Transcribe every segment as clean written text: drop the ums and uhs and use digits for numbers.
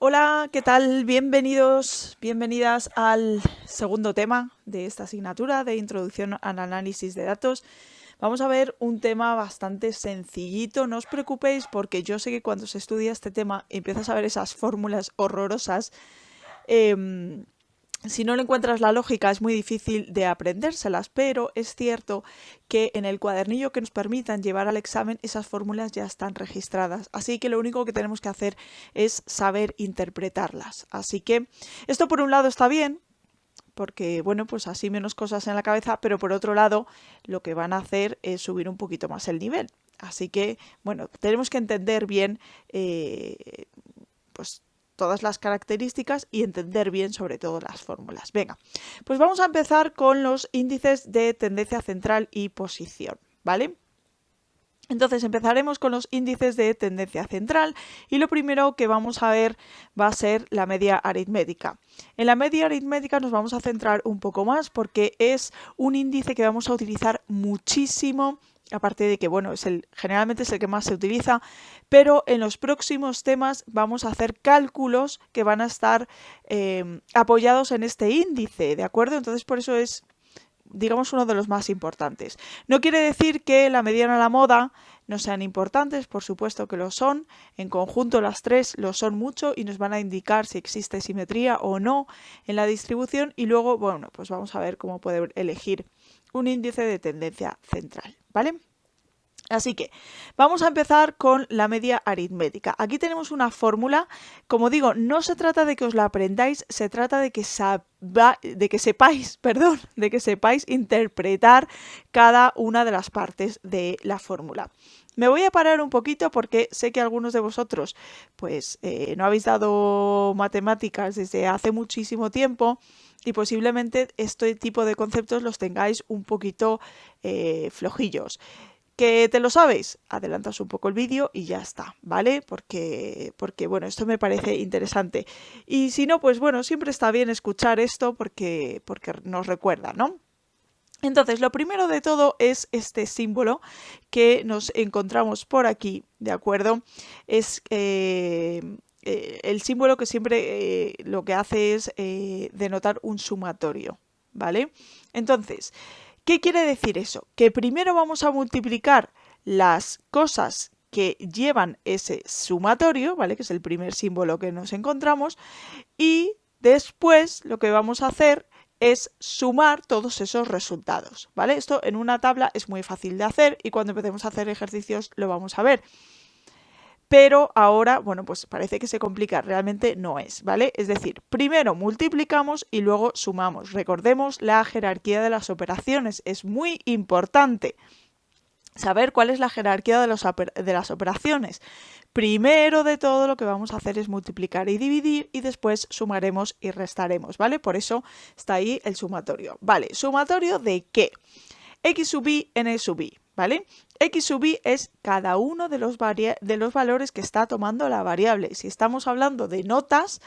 Hola, ¿qué tal? Bienvenidos, bienvenidas al segundo tema de esta asignatura de Introducción al Análisis de Datos. Vamos a ver un tema bastante sencillito, no os preocupéis porque yo sé que cuando se estudia este tema empiezas a ver esas fórmulas horrorosas. Si no le encuentras la lógica es muy difícil de aprendérselas, pero es cierto que en el cuadernillo que nos permitan llevar al examen esas fórmulas ya están registradas. Así que lo único que tenemos que hacer es saber interpretarlas. Así que esto por un lado está bien, porque bueno, pues así menos cosas en la cabeza, pero por otro lado lo que van a hacer es subir un poquito más el nivel. Así que bueno, tenemos que entender bien pues todas las características y entender bien sobre todo las fórmulas. Venga, pues vamos a empezar con los índices de tendencia central y posición, ¿vale? Entonces empezaremos con los índices de tendencia central y lo primero que vamos a ver va a ser la media aritmética. En la media aritmética nos vamos a centrar un poco más porque es un índice que vamos a utilizar muchísimo, aparte de que bueno, generalmente es el que más se utiliza, pero en los próximos temas vamos a hacer cálculos que van a estar apoyados en este índice, ¿de acuerdo? Entonces por eso es, digamos, uno de los más importantes. No quiere decir que la mediana y la moda no sean importantes, por supuesto que lo son. En conjunto las tres lo son mucho y nos van a indicar si existe simetría o no en la distribución y luego, bueno, pues vamos a ver cómo poder elegir un índice de tendencia central, ¿vale? Así que vamos a empezar con la media aritmética. Aquí tenemos una fórmula, como digo, no se trata de que os la aprendáis, se trata de que sepáis interpretar cada una de las partes de la fórmula. Me voy a parar un poquito porque sé que algunos de vosotros pues no habéis dado matemáticas desde hace muchísimo tiempo y posiblemente este tipo de conceptos los tengáis un poquito flojillos. ¿Que te lo sabes? Adelantas un poco el vídeo y ya está, ¿vale? Porque bueno, esto me parece interesante. Y si no, pues bueno, siempre está bien escuchar esto porque nos recuerda, ¿no? Entonces, lo primero de todo es este símbolo que nos encontramos por aquí, ¿de acuerdo? Es el símbolo que siempre lo que hace es denotar un sumatorio, ¿vale? Entonces, ¿qué quiere decir eso? Que primero vamos a multiplicar las cosas que llevan ese sumatorio, ¿vale? Que es el primer símbolo que nos encontramos, y después lo que vamos a hacer es sumar todos esos resultados, ¿vale? Esto en una tabla es muy fácil de hacer y cuando empecemos a hacer ejercicios lo vamos a ver. Pero ahora, bueno, pues parece que se complica, realmente no es, ¿vale? Es decir, primero multiplicamos y luego sumamos. Recordemos la jerarquía de las operaciones, es muy importante saber cuál es la jerarquía de las operaciones. Primero de todo lo que vamos a hacer es multiplicar y dividir y después sumaremos y restaremos, ¿vale? Por eso está ahí el sumatorio. Vale, ¿sumatorio de qué? X sub i, n sub i, ¿vale? X sub i es cada uno de los valores que está tomando la variable. Si estamos hablando de notas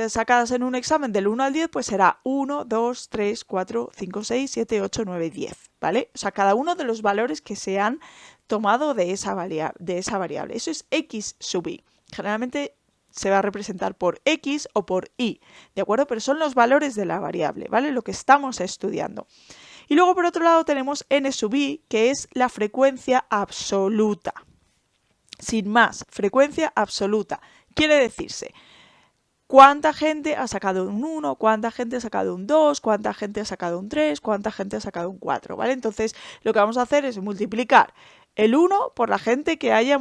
sacadas en un examen del 1 al 10, pues será 1, 2, 3, 4, 5, 6, 7, 8, 9, 10, ¿vale? O sea, cada uno de los valores que se han tomado de esa variable. Eso es X sub i. Generalmente se va a representar por X o por Y, ¿de acuerdo? Pero son los valores de la variable, ¿vale? Lo que estamos estudiando. Y luego por otro lado tenemos n sub i, que es la frecuencia absoluta. Sin más, frecuencia absoluta. Quiere decirse, ¿cuánta gente ha sacado un 1? ¿Cuánta gente ha sacado un 2? ¿Cuánta gente ha sacado un 3? ¿Cuánta gente ha sacado un 4? ¿Vale? Entonces lo que vamos a hacer es multiplicar el 1 por la gente que haya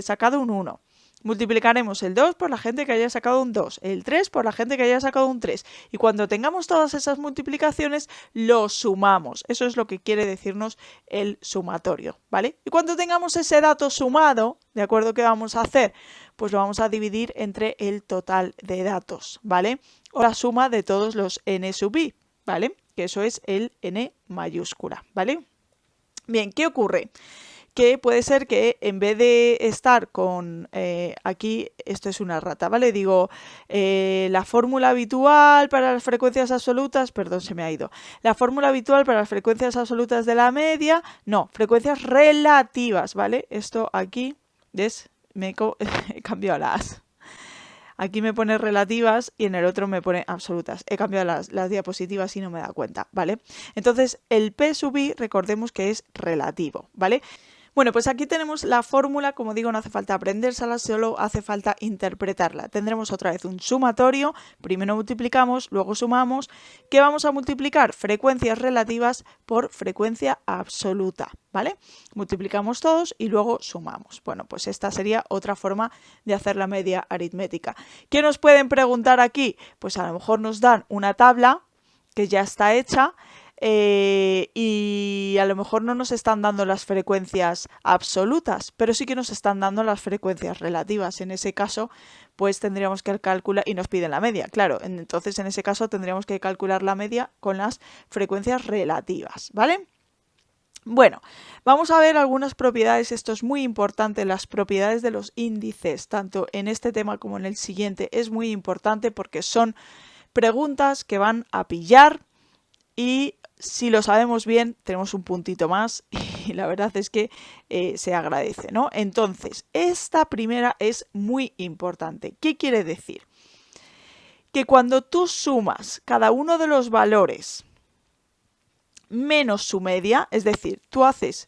sacado un 1. Multiplicaremos el 2 por la gente que haya sacado un 2, el 3 por la gente que haya sacado un 3. Y cuando tengamos todas esas multiplicaciones, lo sumamos. Eso es lo que quiere decirnos el sumatorio, ¿vale? Y cuando tengamos ese dato sumado, ¿de acuerdo? ¿Qué vamos a hacer? Pues lo vamos a dividir entre el total de datos, ¿vale? O la suma de todos los n sub i, ¿vale? Que eso es el n mayúscula, ¿vale? Bien, ¿qué ocurre? Que puede ser que en vez de estar con, aquí, esto es una rata, ¿vale? Digo, la fórmula habitual para las frecuencias absolutas, perdón, se me ha ido. La fórmula habitual para las frecuencias absolutas de la media, no, frecuencias relativas, ¿vale? Esto aquí, ¿ves? Me he cambiado las. aquí me pone relativas y en el otro me pone absolutas. He cambiado las diapositivas y no me he dado cuenta, ¿vale? Entonces, el P sub I, recordemos que es relativo, ¿vale? Bueno, pues aquí tenemos la fórmula, como digo, no hace falta aprendérsela, solo hace falta interpretarla. Tendremos otra vez un sumatorio, primero multiplicamos, luego sumamos. ¿Qué vamos a multiplicar? Frecuencias relativas por frecuencia absoluta, ¿vale? Multiplicamos todos y luego sumamos. Bueno, pues esta sería otra forma de hacer la media aritmética. ¿Qué nos pueden preguntar aquí? Pues a lo mejor nos dan una tabla que ya está hecha, y a lo mejor no nos están dando las frecuencias absolutas, pero sí que nos están dando las frecuencias relativas. En ese caso, pues tendríamos que calcular, y nos piden la media, claro, entonces en ese caso tendríamos que calcular la media con las frecuencias relativas, ¿vale? Bueno, vamos a ver algunas propiedades, esto es muy importante, las propiedades de los índices, tanto en este tema como en el siguiente, es muy importante porque son preguntas que van a pillar y si lo sabemos bien, tenemos un puntito más y la verdad es que se agradece, ¿no? Entonces, esta primera es muy importante. ¿Qué quiere decir? Que cuando tú sumas cada uno de los valores menos su media, es decir, tú haces,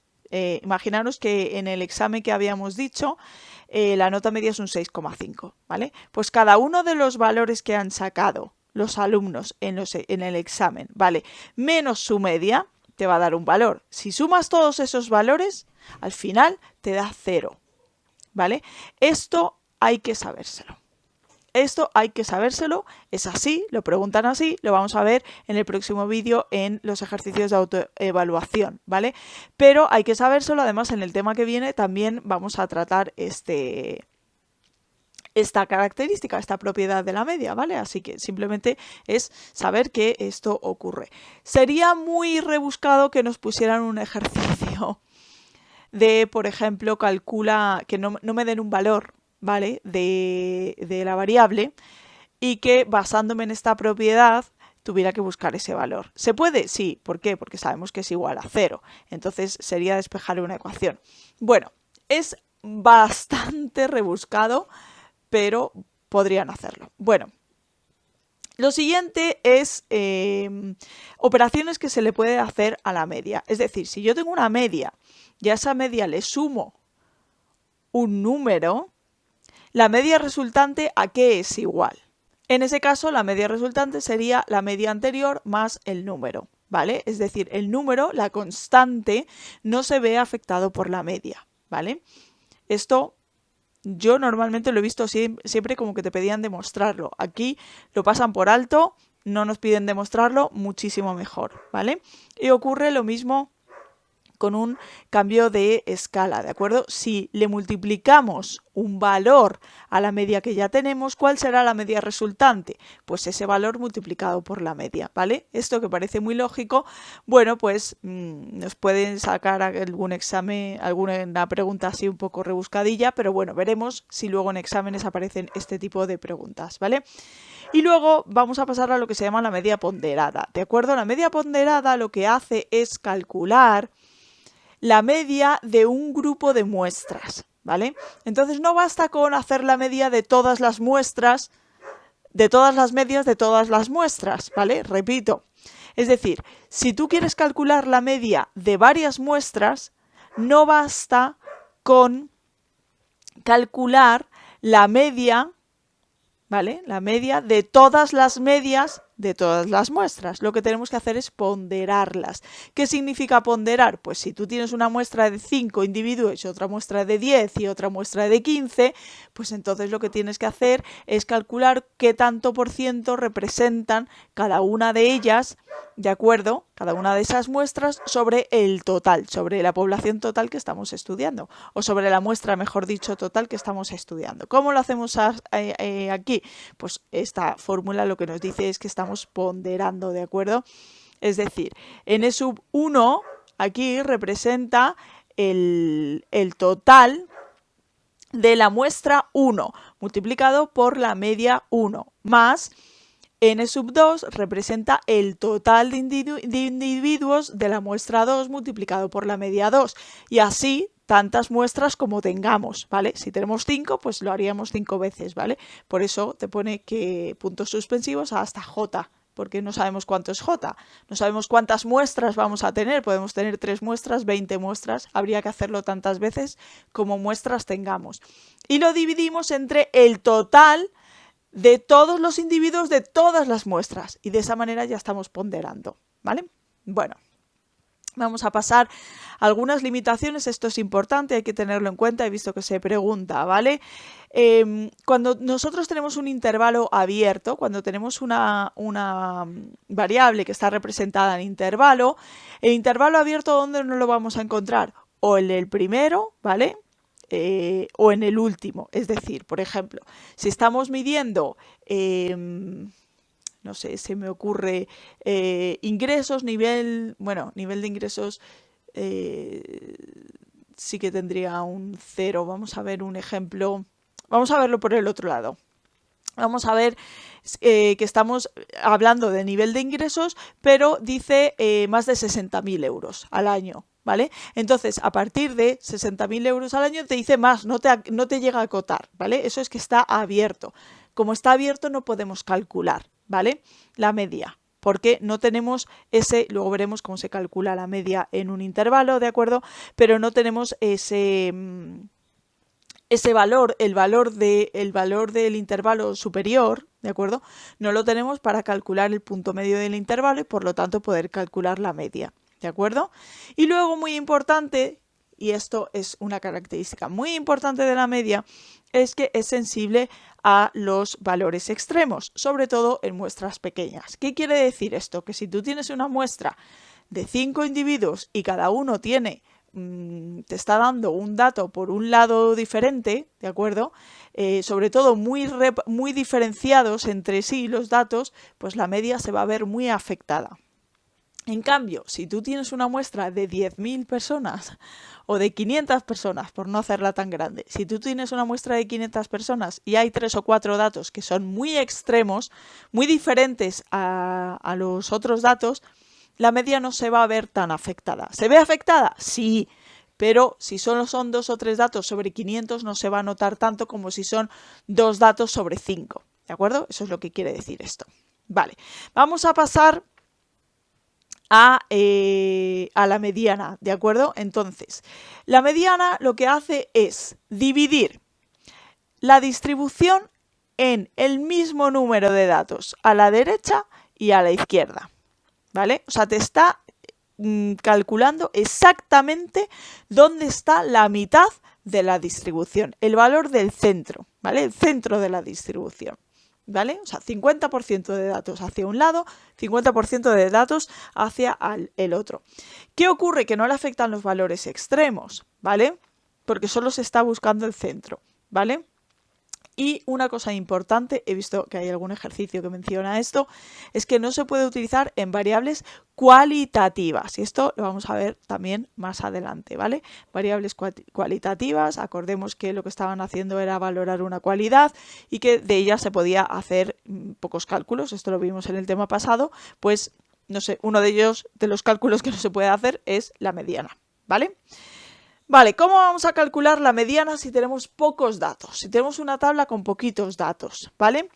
imaginaros que en el examen que habíamos dicho, la nota media es un 6,5, ¿vale? Pues cada uno de los valores que han sacado los alumnos en el examen, ¿vale? Menos su media, te va a dar un valor. Si sumas todos esos valores, al final te da 0, ¿vale? Esto hay que sabérselo. Esto hay que sabérselo, es así, lo preguntan así, lo vamos a ver en el próximo vídeo en los ejercicios de autoevaluación, ¿vale? Pero hay que sabérselo, además en el tema que viene también vamos a tratar esta característica, esta propiedad de la media, ¿vale? Así que simplemente es saber que esto ocurre. Sería muy rebuscado que nos pusieran un ejercicio de, por ejemplo, calcula, que no me den un valor, ¿vale? De la variable y que basándome en esta propiedad tuviera que buscar ese valor. ¿Se puede? Sí. ¿Por qué? Porque sabemos que es igual a 0. Entonces sería despejar una ecuación. Bueno, es bastante rebuscado, pero podrían hacerlo. Bueno, lo siguiente es operaciones que se le puede hacer a la media. Es decir, si yo tengo una media y a esa media le sumo un número, la media resultante ¿a qué es igual? En ese caso, la media resultante sería la media anterior más el número, ¿vale? Es decir, el número, la constante, no se ve afectado por la media, ¿vale? Esto yo normalmente lo he visto siempre como que te pedían demostrarlo. Aquí lo pasan por alto, no nos piden demostrarlo, muchísimo mejor, ¿vale? Y ocurre lo mismo con un cambio de escala, ¿de acuerdo? Si le multiplicamos un valor a la media que ya tenemos, ¿cuál será la media resultante? Pues ese valor multiplicado por la media, ¿vale? Esto que parece muy lógico, bueno, pues nos pueden sacar algún examen, alguna pregunta así un poco rebuscadilla, pero bueno, veremos si luego en exámenes aparecen este tipo de preguntas, ¿vale? Y luego vamos a pasar a lo que se llama la media ponderada, ¿de acuerdo? La media ponderada lo que hace es calcular la media de un grupo de muestras, ¿vale? Entonces no basta con hacer la media de todas las muestras, de todas las medias de todas las muestras, ¿vale? Repito, es decir, si tú quieres calcular la media de varias muestras, no basta con calcular la media, ¿vale? La media de todas las medias de todas las muestras. Lo que tenemos que hacer es ponderarlas. ¿Qué significa ponderar? Pues si tú tienes una muestra de 5 individuos y otra muestra de 10 y otra muestra de 15, pues entonces lo que tienes que hacer es calcular qué tanto por ciento representan cada una de ellas, ¿de acuerdo? Cada una de esas muestras sobre el total, sobre la población total que estamos estudiando, o sobre la muestra, mejor dicho, total que estamos estudiando. ¿Cómo lo hacemos aquí? Pues esta fórmula lo que nos dice es que estamos ponderando, ¿de acuerdo? Es decir, n sub 1 aquí representa el total de la muestra 1 multiplicado por la media 1 más n sub 2 representa el total de individuos de la muestra 2 multiplicado por la media 2 y así tantas muestras como tengamos, ¿vale? Si tenemos 5, pues lo haríamos 5 veces, ¿vale? Por eso te pone que puntos suspensivos hasta J, porque no sabemos cuánto es J, no sabemos cuántas muestras vamos a tener, podemos tener 3 muestras, 20 muestras, habría que hacerlo tantas veces como muestras tengamos. Y lo dividimos entre el total de todos los individuos de todas las muestras, y de esa manera ya estamos ponderando, ¿vale? Bueno. Vamos a pasar a algunas limitaciones, esto es importante, hay que tenerlo en cuenta, he visto que se pregunta, ¿vale? Cuando nosotros tenemos un intervalo abierto, cuando tenemos una variable que está representada en intervalo, el intervalo abierto, ¿dónde nos lo vamos a encontrar? O en el primero, ¿vale? O en el último, es decir, por ejemplo, si estamos midiendo... no sé, se me ocurre ingresos, nivel de ingresos sí que tendría un 0. Vamos a ver un ejemplo, vamos a verlo por el otro lado. Vamos a ver que estamos hablando de nivel de ingresos, pero dice más de 60.000 euros al año, ¿vale? Entonces, a partir de 60.000 euros al año te dice más, no te llega a acotar, ¿vale? Eso es que está abierto. Como está abierto no podemos calcular, ¿vale? La media, porque no tenemos luego veremos cómo se calcula la media en un intervalo, ¿de acuerdo? Pero no tenemos ese valor, el valor del intervalo superior, ¿de acuerdo? No lo tenemos para calcular el punto medio del intervalo y por lo tanto poder calcular la media, ¿de acuerdo? Y luego, muy importante, y esto es una característica muy importante de la media, es que es sensible a los valores extremos, sobre todo en muestras pequeñas. ¿Qué quiere decir esto? Que si tú tienes una muestra de 5 individuos y cada uno te está dando un dato por un lado diferente, ¿de acuerdo? Sobre todo muy diferenciados entre sí los datos, pues la media se va a ver muy afectada. En cambio, si tú tienes una muestra de 10.000 personas o de 500 personas, por no hacerla tan grande, si tú tienes una muestra de 500 personas y hay 3 o 4 datos que son muy extremos, muy diferentes a los otros datos, la media no se va a ver tan afectada. ¿Se ve afectada? Sí, pero si solo son 2 o 3 datos sobre 500 no se va a notar tanto como si son 2 datos sobre 5, ¿de acuerdo? Eso es lo que quiere decir esto. Vale, vamos a pasar a la mediana, ¿de acuerdo? Entonces, la mediana lo que hace es dividir la distribución en el mismo número de datos a la derecha y a la izquierda, ¿vale? O sea, te está calculando exactamente dónde está la mitad de la distribución, el valor del centro, ¿vale? El centro de la distribución. ¿Vale? O sea, 50% de datos hacia un lado, 50% de datos hacia el otro. ¿Qué ocurre? Que no le afectan los valores extremos, ¿vale? Porque solo se está buscando el centro, ¿vale? Y una cosa importante, he visto que hay algún ejercicio que menciona esto, es que no se puede utilizar en variables cualitativas. Y esto lo vamos a ver también más adelante, ¿vale? Variables cualitativas, acordemos que lo que estaban haciendo era valorar una cualidad y que de ellas se podía hacer pocos cálculos. Esto lo vimos en el tema pasado, pues, no sé, uno de ellos, de los cálculos que no se puede hacer es la mediana, ¿vale? Vale, ¿cómo vamos a calcular la mediana si tenemos pocos datos? Si tenemos una tabla con poquitos datos, ¿vale?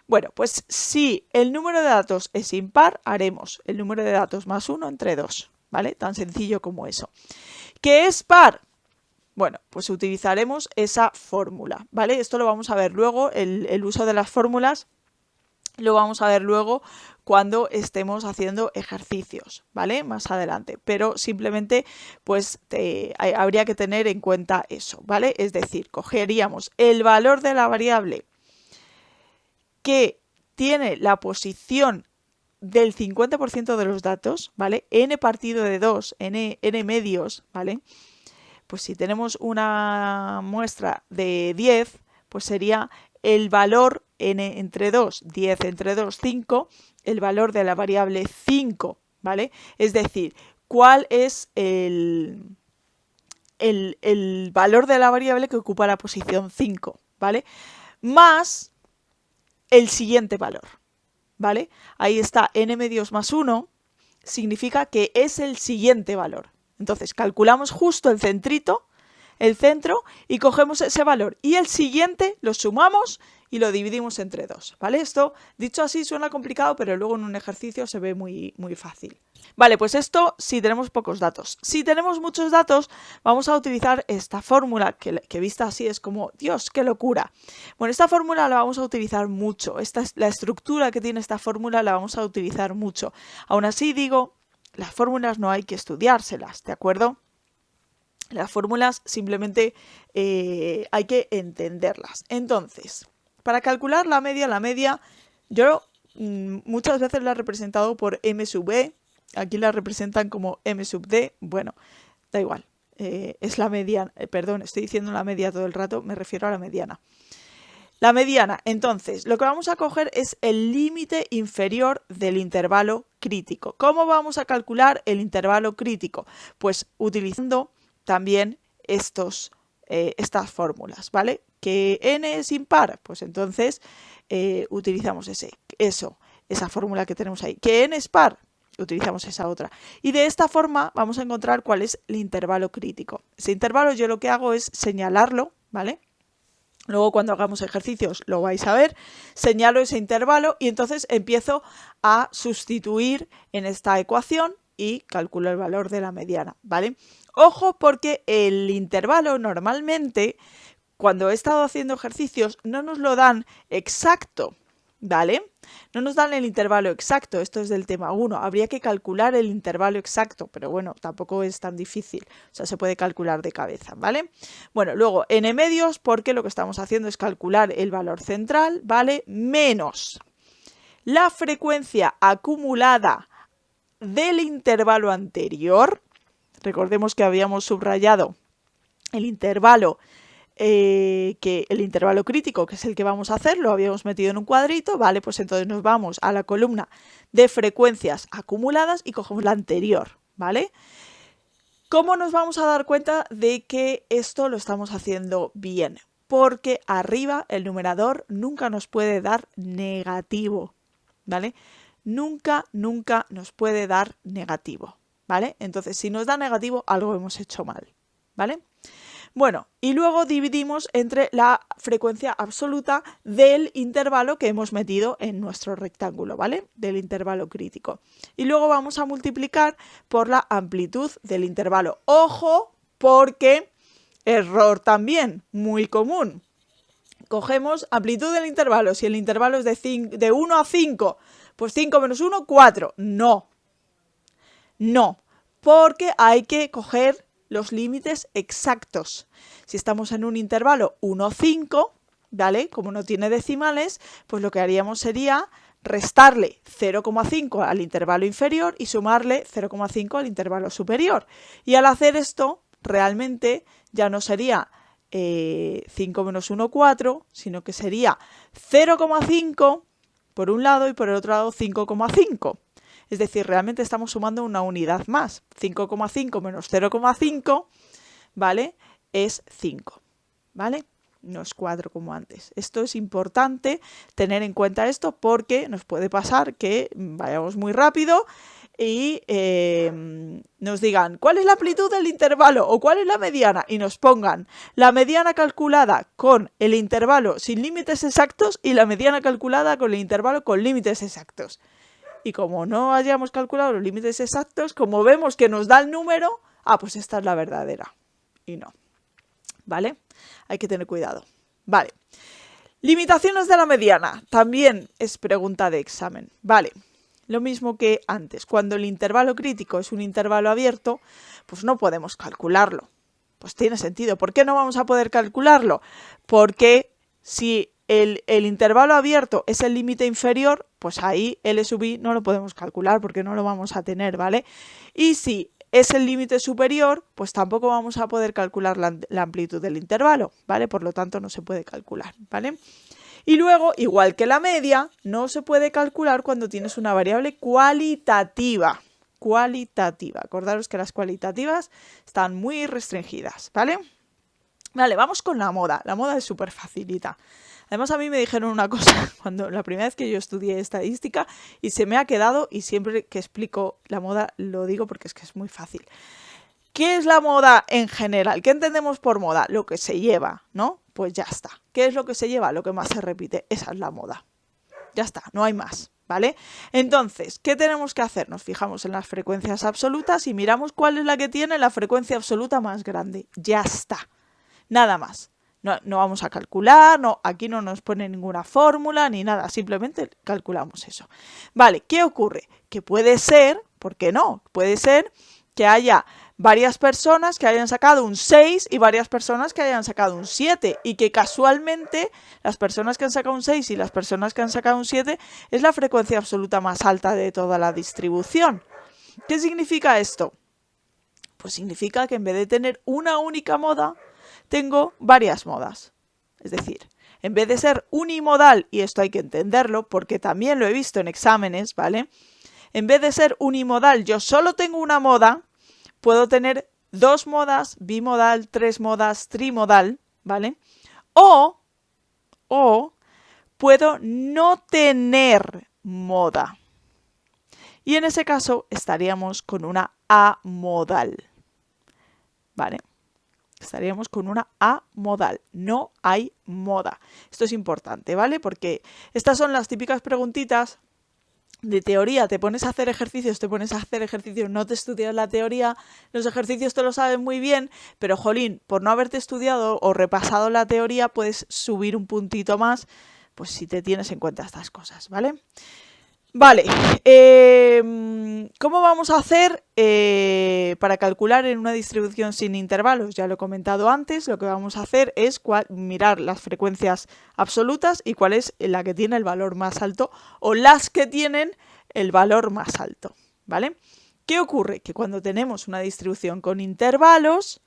Bueno, pues si el número de datos es impar, haremos el número de datos más 1 entre 2, ¿vale? Tan sencillo como eso. ¿Qué es par? Bueno, pues utilizaremos esa fórmula, ¿vale? Esto lo vamos a ver luego, el uso de las fórmulas lo vamos a ver luego cuando estemos haciendo ejercicios, ¿vale? Más adelante, pero simplemente pues habría que tener en cuenta eso, ¿vale? Es decir, cogeríamos el valor de la variable que tiene la posición del 50% de los datos, ¿vale? N partido de 2, n medios, ¿vale? Pues si tenemos una muestra de 10, pues sería el valor n entre 2, 10 entre 2, 5, el valor de la variable 5, ¿vale? Es decir, ¿cuál es el valor de la variable que ocupa la posición 5, ¿vale? Más el siguiente valor, ¿vale? Ahí está n medios más 1, significa que es el siguiente valor. Entonces, calculamos justo el centrito el centro y cogemos ese valor. Y el siguiente lo sumamos y lo dividimos entre 2, ¿vale? Esto, dicho así, suena complicado, pero luego en un ejercicio se ve muy, muy fácil. Vale, pues esto si tenemos pocos datos. Si tenemos muchos datos, vamos a utilizar esta fórmula, que vista así es como, Dios, qué locura. Bueno, esta fórmula la vamos a utilizar mucho. La estructura que tiene esta fórmula la vamos a utilizar mucho. Aún así digo, las fórmulas no hay que estudiárselas, ¿de acuerdo? Las fórmulas simplemente hay que entenderlas. Entonces, para calcular la media, yo muchas veces la he representado por m sub e, aquí la representan como m sub d, bueno, da igual, es la mediana, perdón, estoy diciendo la media todo el rato, me refiero a la mediana. La mediana, entonces, lo que vamos a coger es el límite inferior del intervalo crítico. ¿Cómo vamos a calcular el intervalo crítico? Pues utilizando también estas fórmulas, ¿vale? ¿Que n es impar? Pues entonces utilizamos esa fórmula que tenemos ahí. ¿Que n es par? Utilizamos esa otra. Y de esta forma vamos a encontrar cuál es el intervalo crítico. Ese intervalo yo lo que hago es señalarlo, ¿vale? Luego cuando hagamos ejercicios lo vais a ver, señalo ese intervalo y entonces empiezo a sustituir en esta ecuación y calculo el valor de la mediana, ¿vale? Ojo, porque el intervalo normalmente, cuando he estado haciendo ejercicios, no nos lo dan exacto, ¿vale? No nos dan el intervalo exacto, esto es del tema 1, habría que calcular el intervalo exacto, pero bueno, tampoco es tan difícil, o sea, se puede calcular de cabeza, ¿vale? Bueno, luego n medios, porque lo que estamos haciendo es calcular el valor central, ¿vale? Menos la frecuencia acumulada del intervalo anterior. Recordemos que habíamos subrayado el intervalo crítico, que es el que vamos a hacer, lo habíamos metido en un cuadrito, ¿vale? Pues entonces nos vamos a la columna de frecuencias acumuladas y cogemos la anterior, ¿vale? ¿Cómo nos vamos a dar cuenta de que esto lo estamos haciendo bien? Porque arriba el numerador nunca nos puede dar negativo, ¿vale? Nunca nos puede dar negativo, ¿vale? Entonces, si nos da negativo, algo hemos hecho mal, ¿vale? Bueno, y luego dividimos entre la frecuencia absoluta del intervalo que hemos metido en nuestro rectángulo, ¿vale? Del intervalo crítico. Y luego vamos a multiplicar por la amplitud del intervalo. ¡Ojo! Porque error también, muy común. Cogemos amplitud del intervalo. Si el intervalo es de 1 a 5, pues 5 menos 1, 4. No. No, porque hay que coger los límites exactos. Si estamos en un intervalo 1,5, ¿vale? Como no tiene decimales, pues lo que haríamos sería restarle 0,5 al intervalo inferior y sumarle 0,5 al intervalo superior. Y al hacer esto, realmente ya no sería 5 menos 1, 4, sino que sería 0,5 por un lado y por el otro lado 5,5. Es decir, realmente estamos sumando una unidad más. 5,5 menos 0,5, ¿vale? Es 5, ¿vale? No es 4 como antes. Esto es importante tener en cuenta esto porque nos puede pasar que vayamos muy rápido y nos digan ¿cuál es la amplitud del intervalo? O ¿cuál es la mediana? Y nos pongan la mediana calculada con el intervalo sin límites exactos y la mediana calculada con el intervalo con límites exactos. Y como no hayamos calculado los límites exactos, como vemos que nos da el número, pues esta es la verdadera. Y no. ¿Vale? Hay que tener cuidado. Vale. Limitaciones de la mediana. También es pregunta de examen. Vale. Lo mismo que antes. Cuando el intervalo crítico es un intervalo abierto, pues no podemos calcularlo. Pues tiene sentido. ¿Por qué no vamos a poder calcularlo? Porque si el intervalo abierto es el límite inferior, pues ahí L sub i no lo podemos calcular porque no lo vamos a tener, ¿vale? Y si es el límite superior, pues tampoco vamos a poder calcular la amplitud del intervalo, ¿vale? Por lo tanto, no se puede calcular, ¿vale? Y luego, igual que la media, no se puede calcular cuando tienes una variable cualitativa. Cualitativa. Acordaros que las cualitativas están muy restringidas, ¿vale? Vale, vamos con la moda. La moda es súper facilita. Además, a mí me dijeron una cosa cuando la primera vez que yo estudié estadística y se me ha quedado, y siempre que explico la moda lo digo porque es que es muy fácil. ¿Qué es la moda en general? ¿Qué entendemos por moda? Lo que se lleva, ¿no? Pues ya está. ¿Qué es lo que se lleva? Lo que más se repite. Esa es la moda. Ya está, no hay más, ¿vale? Entonces, ¿qué tenemos que hacer? Nos fijamos en las frecuencias absolutas y miramos cuál es la que tiene la frecuencia absoluta más grande. Ya está. Nada más. No vamos a calcular, no, aquí no nos pone ninguna fórmula ni nada, simplemente calculamos eso. Vale, ¿qué ocurre? Que puede ser, ¿por qué no? Puede ser que haya varias personas que hayan sacado un 6 y varias personas que hayan sacado un 7 y que casualmente las personas que han sacado un 6 y las personas que han sacado un 7 es la frecuencia absoluta más alta de toda la distribución. ¿Qué significa esto? Pues significa que en vez de tener una única moda, tengo varias modas. Es decir, en vez de ser unimodal, y esto hay que entenderlo porque también lo he visto en exámenes, ¿vale? En vez de ser unimodal, yo solo tengo una moda, puedo tener 2 modas, bimodal, 3 modas, trimodal, ¿vale? O puedo no tener moda. Y en ese caso estaríamos con una amodal, ¿vale? Estaríamos con una amodal, no hay moda. Esto es importante, ¿vale? Porque estas son las típicas preguntitas de teoría. Te pones a hacer ejercicios, no te estudias la teoría, los ejercicios te lo sabes muy bien, pero jolín, por no haberte estudiado o repasado la teoría puedes subir un puntito más, pues si te tienes en cuenta estas cosas, ¿vale? Vale, ¿cómo vamos a hacer para calcular en una distribución sin intervalos? Ya lo he comentado antes, lo que vamos a hacer es mirar las frecuencias absolutas y cuál es la que tiene el valor más alto o las que tienen el valor más alto, ¿vale? ¿Qué ocurre? Que cuando tenemos una distribución con intervalos,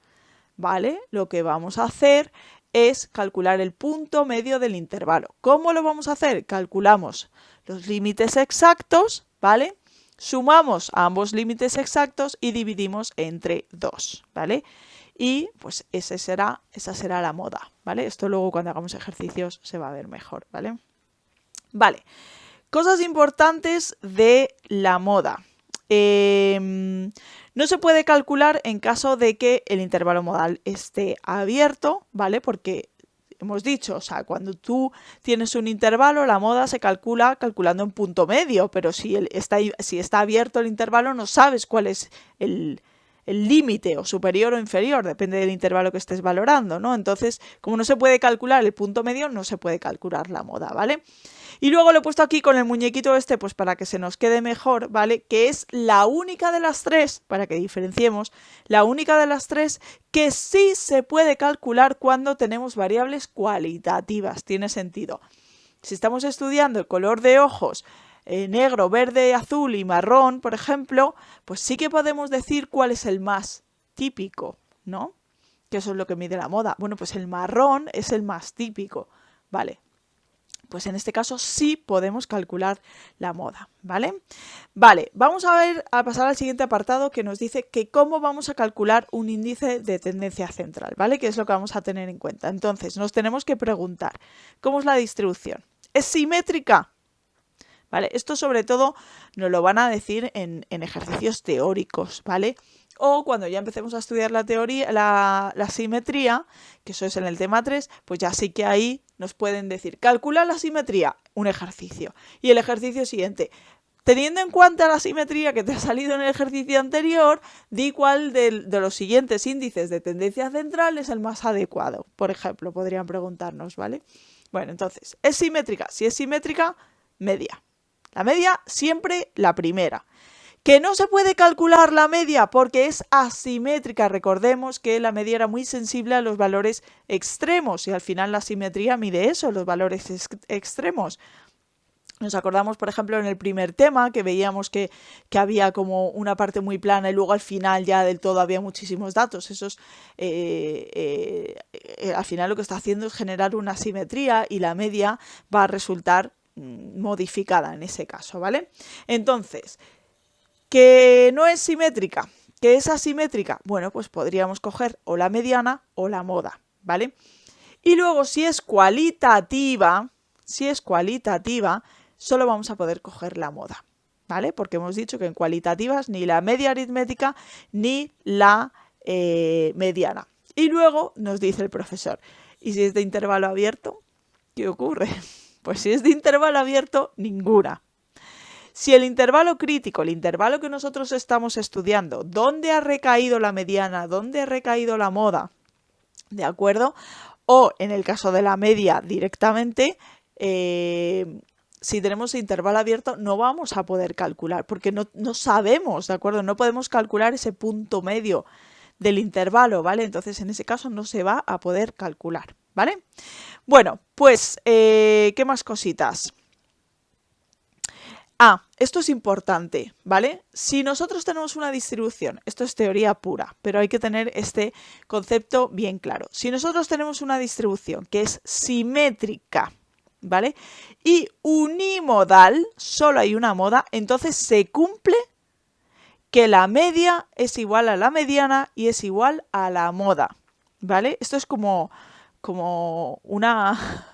¿vale? Lo que vamos a hacer es calcular el punto medio del intervalo. ¿Cómo lo vamos a hacer? Calculamos los límites exactos, ¿vale? Sumamos a ambos límites exactos y dividimos entre 2, ¿vale? Y pues esa será la moda, ¿vale? Esto luego cuando hagamos ejercicios se va a ver mejor, ¿vale? Vale, cosas importantes de la moda. No se puede calcular en caso de que el intervalo modal esté abierto, ¿vale? Porque hemos dicho, o sea, cuando tú tienes un intervalo, la moda se calcula calculando en punto medio, pero si está abierto el intervalo no sabes cuál es el límite o superior o inferior, depende del intervalo que estés valorando, ¿no? Entonces, como no se puede calcular el punto medio, no se puede calcular la moda, ¿vale? Y luego lo he puesto aquí con el muñequito este, pues para que se nos quede mejor, ¿vale? Que es la única de las tres, para que diferenciemos, la única de las tres que sí se puede calcular cuando tenemos variables cualitativas. Tiene sentido. Si estamos estudiando el color de ojos, negro, verde, azul y marrón, por ejemplo, pues sí que podemos decir cuál es el más típico, ¿no? Que eso es lo que mide la moda. Bueno, pues el marrón es el más típico, ¿vale? Pues en este caso sí podemos calcular la moda, ¿vale? Vale, vamos a pasar al siguiente apartado que nos dice que cómo vamos a calcular un índice de tendencia central, ¿vale? Que es lo que vamos a tener en cuenta. Entonces, nos tenemos que preguntar, ¿cómo es la distribución? ¿Es simétrica? ¿Vale? Esto sobre todo nos lo van a decir en ejercicios teóricos, ¿vale? O cuando ya empecemos a estudiar la teoría, la simetría, que eso es en el tema 3, pues ya sí que ahí nos pueden decir, calcula la simetría, un ejercicio. Y el ejercicio siguiente, teniendo en cuenta la simetría que te ha salido en el ejercicio anterior, di cuál de los siguientes índices de tendencia central es el más adecuado. Por ejemplo, podrían preguntarnos, ¿vale? Bueno, entonces, ¿es simétrica? Si es simétrica, media. La media siempre la primera. Que no se puede calcular la media porque es asimétrica. Recordemos que la media era muy sensible a los valores extremos y al final la simetría mide eso, los valores extremos. Nos acordamos, por ejemplo, en el primer tema que veíamos que había como una parte muy plana y luego al final ya del todo había muchísimos datos. Esos, al final lo que está haciendo es generar una asimetría y la media va a resultar modificada en ese caso, ¿vale? Entonces, que no es simétrica, que es asimétrica, bueno, pues podríamos coger o la mediana o la moda, ¿vale? Y luego si es cualitativa, solo vamos a poder coger la moda, ¿vale? Porque hemos dicho que en cualitativas ni la media aritmética ni la mediana. Y luego nos dice el profesor, ¿y si es de intervalo abierto? ¿Qué ocurre? Pues si es de intervalo abierto, ninguna. Si el intervalo crítico, el intervalo que nosotros estamos estudiando, ¿dónde ha recaído la mediana? ¿Dónde ha recaído la moda? ¿De acuerdo? O en el caso de la media directamente, si tenemos intervalo abierto no vamos a poder calcular porque no sabemos, ¿de acuerdo? No podemos calcular ese punto medio del intervalo, ¿vale? Entonces en ese caso no se va a poder calcular, ¿vale? Bueno, pues, ¿qué más cositas? Esto es importante, ¿vale? Si nosotros tenemos una distribución, esto es teoría pura, pero hay que tener este concepto bien claro. Si nosotros tenemos una distribución que es simétrica, ¿vale? Y unimodal, solo hay una moda, entonces se cumple que la media es igual a la mediana y es igual a la moda, ¿vale? Esto es como una...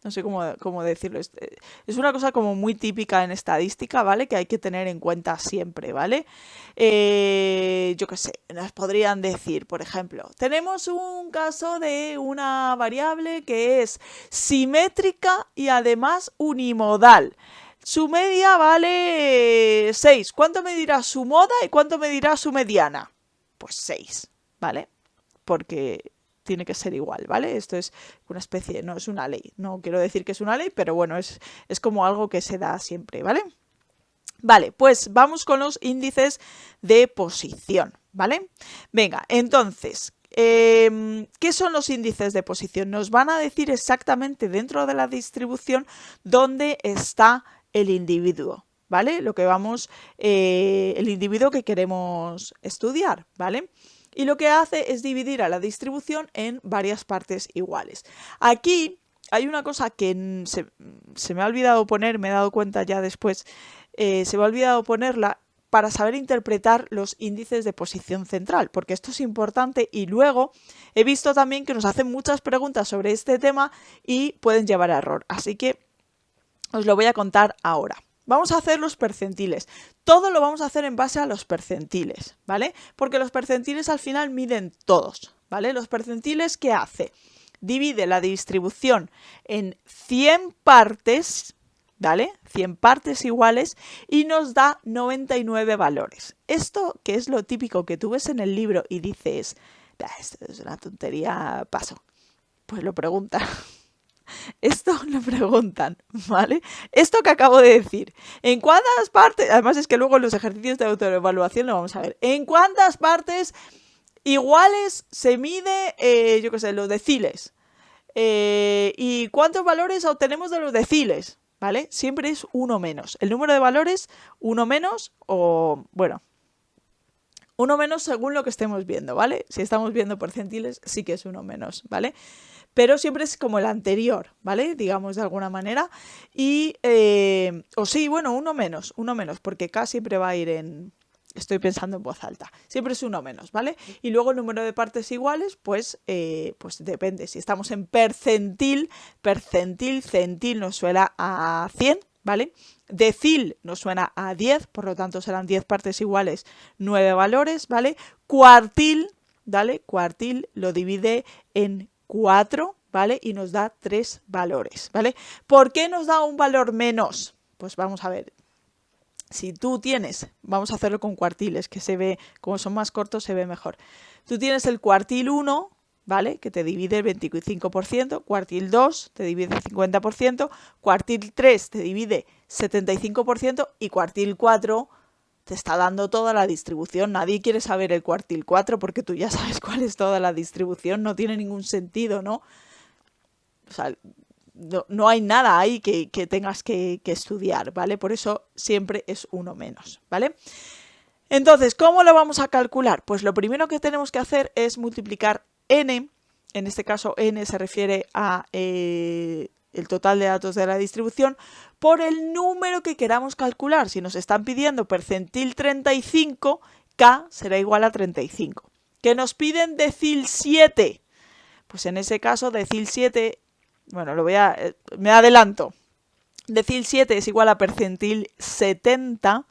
No sé cómo decirlo. Es una cosa como muy típica en estadística, ¿vale? Que hay que tener en cuenta siempre, ¿vale? Yo qué sé, nos podrían decir, por ejemplo, tenemos un caso de una variable que es simétrica y además unimodal. Su media vale 6. ¿Cuánto me dirá su moda y cuánto me dirá su mediana? Pues 6, ¿vale? Porque tiene que ser igual, ¿vale? Esto es una especie, no es una ley, no quiero decir que es una ley, pero bueno, es como algo que se da siempre, ¿vale? Vale, pues vamos con los índices de posición, ¿vale? Venga, entonces, ¿qué son los índices de posición? Nos van a decir exactamente dentro de la distribución dónde está el individuo, ¿vale? Lo que vamos, el individuo que queremos estudiar, ¿vale? Y lo que hace es dividir a la distribución en varias partes iguales. Aquí hay una cosa que se me ha olvidado poner, me he dado cuenta ya después, se me ha olvidado ponerla para saber interpretar los índices de posición central, porque esto es importante y luego he visto también que nos hacen muchas preguntas sobre este tema y pueden llevar a error. Así que os lo voy a contar ahora. Vamos a hacer los percentiles. Todo lo vamos a hacer en base a los percentiles, ¿vale? Porque los percentiles al final miden todos, ¿vale? Los percentiles, ¿qué hace? Divide la distribución en 100 partes, ¿vale? 100 partes iguales y nos da 99 valores. Esto, que es lo típico que tú ves en el libro y dices, esto es una tontería, paso. Pues lo pregunta. Esto lo preguntan, ¿vale? Esto que acabo de decir, ¿en cuántas partes? Además es que luego en los ejercicios de autoevaluación lo vamos a ver. ¿En cuántas partes iguales se mide, yo qué sé, los deciles? ¿Y cuántos valores obtenemos de los deciles? ¿Vale? Siempre es uno menos. El número de valores, uno menos o, bueno, uno menos según lo que estemos viendo, ¿vale? Si estamos viendo percentiles, sí que es uno menos, ¿vale? Pero siempre es como el anterior, ¿vale? Digamos de alguna manera. Y, o sí, bueno, uno menos, porque K siempre va a ir en... Estoy pensando en voz alta. Siempre es uno menos, ¿vale? Y luego el número de partes iguales, pues depende. Si estamos en percentil, centil nos suena a 100, ¿vale? Decil nos suena a 10, por lo tanto serán 10 partes iguales, 9 valores, ¿vale? Cuartil, ¿vale? Cuartil lo divide en 4, ¿vale? Y nos da 3 valores, ¿vale? ¿Por qué nos da un valor menos? Pues vamos a ver. Si tú tienes, vamos a hacerlo con cuartiles, que se ve, como son más cortos, se ve mejor. Tú tienes el cuartil 1, ¿vale? Que te divide el 25%, cuartil 2 te divide el 50%, cuartil 3 te divide 75% y cuartil 4 te está dando toda la distribución. Nadie quiere saber el cuartil 4 porque tú ya sabes cuál es toda la distribución. No tiene ningún sentido, ¿no? O sea, no hay nada ahí que tengas que estudiar, ¿vale? Por eso siempre es uno menos, ¿vale? Entonces, ¿cómo lo vamos a calcular? Pues lo primero que tenemos que hacer es multiplicar n, en este caso n se refiere a el total de datos de la distribución, por el número que queramos calcular. Si nos están pidiendo percentil 35, k será igual a 35. ¿Que nos piden decil 7? Pues en ese caso decil 7, bueno, me adelanto. Decil 7 es igual a percentil 70,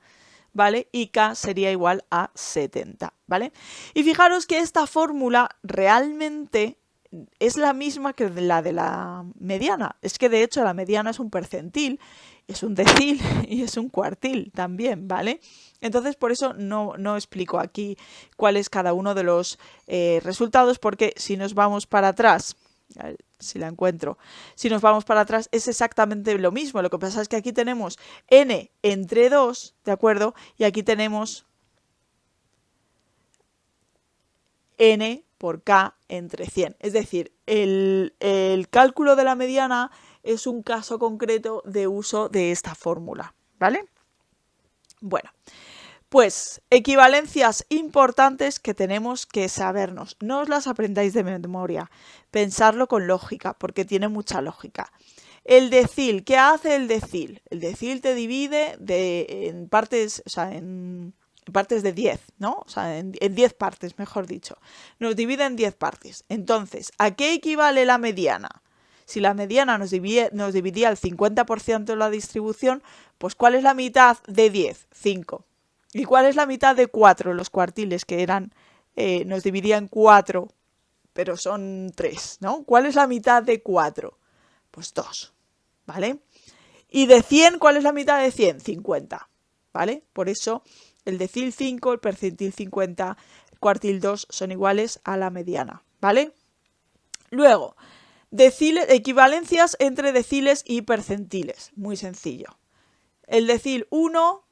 ¿vale? Y K sería igual a 70, ¿vale? Y fijaros que esta fórmula realmente es la misma que la de la mediana. Es que de hecho la mediana es un percentil, es un decil y es un cuartil también, ¿vale? Entonces por eso no explico aquí cuál es cada uno de los resultados, porque si nos vamos para atrás, a ver si la encuentro, si nos vamos para atrás es exactamente lo mismo. Lo que pasa es que aquí tenemos n entre 2, ¿de acuerdo? Y aquí tenemos n por k entre 100. Es decir, el cálculo de la mediana es un caso concreto de uso de esta fórmula, ¿vale? Bueno, pues equivalencias importantes que tenemos que sabernos. No os las aprendáis de memoria, pensarlo con lógica, porque tiene mucha lógica. El decil, ¿qué hace el decil? El decil te divide en partes, o sea, en partes de 10, ¿no? O sea, en 10 partes, mejor dicho. Nos divide en 10 partes. Entonces, ¿a qué equivale la mediana? Si la mediana nos dividía el 50% de la distribución, pues ¿cuál es la mitad de 10? 5. ¿Y cuál es la mitad de 4? Los cuartiles, que eran, nos dividían 4, pero son 3, ¿no? ¿Cuál es la mitad de 4? Pues 2, ¿vale? Y de 100, ¿cuál es la mitad de 100? 50, ¿vale? Por eso el decil 5, el percentil 50, el cuartil 2 son iguales a la mediana, ¿vale? Luego, equivalencias entre deciles y percentiles, muy sencillo. El decil 1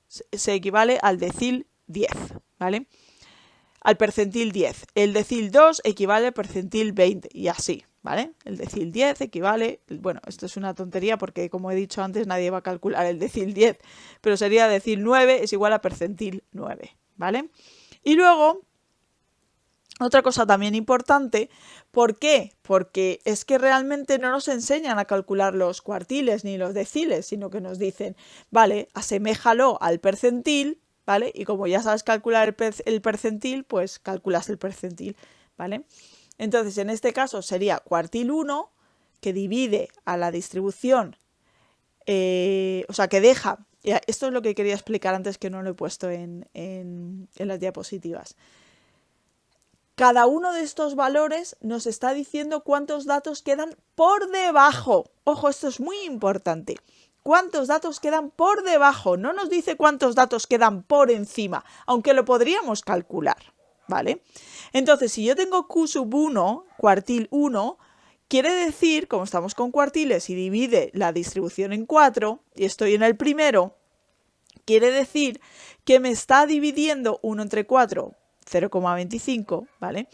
se equivale al decil 10, ¿vale? Al percentil 10. El decil 2 equivale al percentil 20 y así, ¿vale? El decil 10 equivale, bueno, esto es una tontería porque como he dicho antes nadie va a calcular el decil 10, pero sería decil 9 es igual a percentil 9, ¿vale? Y luego, otra cosa también importante, ¿por qué? Porque es que realmente no nos enseñan a calcular los cuartiles ni los deciles, sino que nos dicen, vale, aseméjalo al percentil, ¿vale? Y como ya sabes calcular el percentil, pues calculas el percentil, ¿vale? Entonces, en este caso sería cuartil 1, que divide a la distribución, o sea, que deja, esto es lo que quería explicar antes que no lo he puesto en las diapositivas. Cada uno de estos valores nos está diciendo cuántos datos quedan por debajo. Ojo, esto es muy importante. ¿Cuántos datos quedan por debajo? No nos dice cuántos datos quedan por encima, aunque lo podríamos calcular, ¿vale? Entonces, si yo tengo Q sub 1, cuartil 1, quiere decir, como estamos con cuartiles y divide la distribución en 4, y estoy en el primero, quiere decir que me está dividiendo 1 entre 4, 0,25, ¿vale?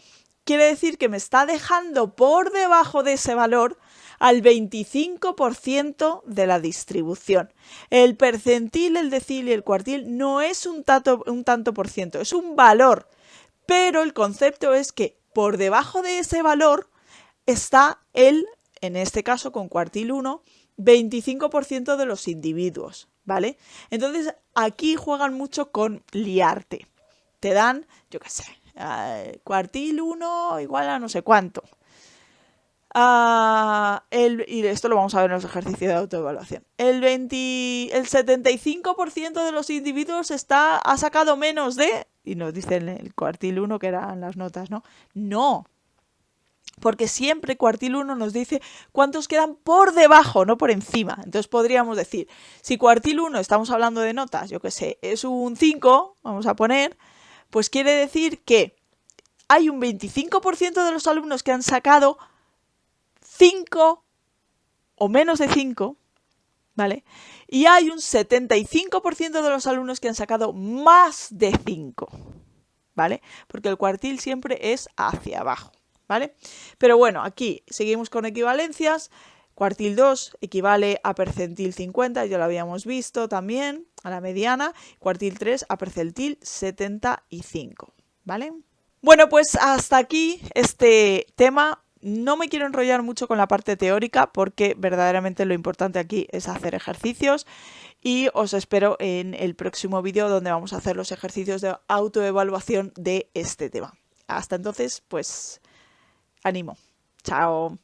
Quiere decir que me está dejando por debajo de ese valor al 25% de la distribución. El percentil, el decil y el cuartil no es un tanto por ciento, es un valor. Pero el concepto es que por debajo de ese valor está en este caso con cuartil 1, 25% de los individuos, ¿vale? Entonces aquí juegan mucho con liarte. Te dan, yo qué sé, cuartil 1 igual a no sé cuánto. Y esto lo vamos a ver en los ejercicios de autoevaluación. El 75% de los individuos ha sacado menos de, y nos dicen el cuartil 1 que eran las notas, ¿no? No, porque siempre cuartil 1 nos dice cuántos quedan por debajo, no por encima. Entonces podríamos decir, si cuartil 1 estamos hablando de notas, yo qué sé, es un 5, vamos a poner, pues quiere decir que hay un 25% de los alumnos que han sacado 5 o menos de 5, ¿vale? Y hay un 75% de los alumnos que han sacado más de 5, ¿vale? Porque el cuartil siempre es hacia abajo, ¿vale? Pero bueno, aquí seguimos con equivalencias. Cuartil 2 equivale a percentil 50, ya lo habíamos visto también, a la mediana. Cuartil 3 a percentil 75, ¿vale? Bueno, pues hasta aquí este tema. No me quiero enrollar mucho con la parte teórica porque verdaderamente lo importante aquí es hacer ejercicios y os espero en el próximo vídeo donde vamos a hacer los ejercicios de autoevaluación de este tema. Hasta entonces, pues ánimo. Chao.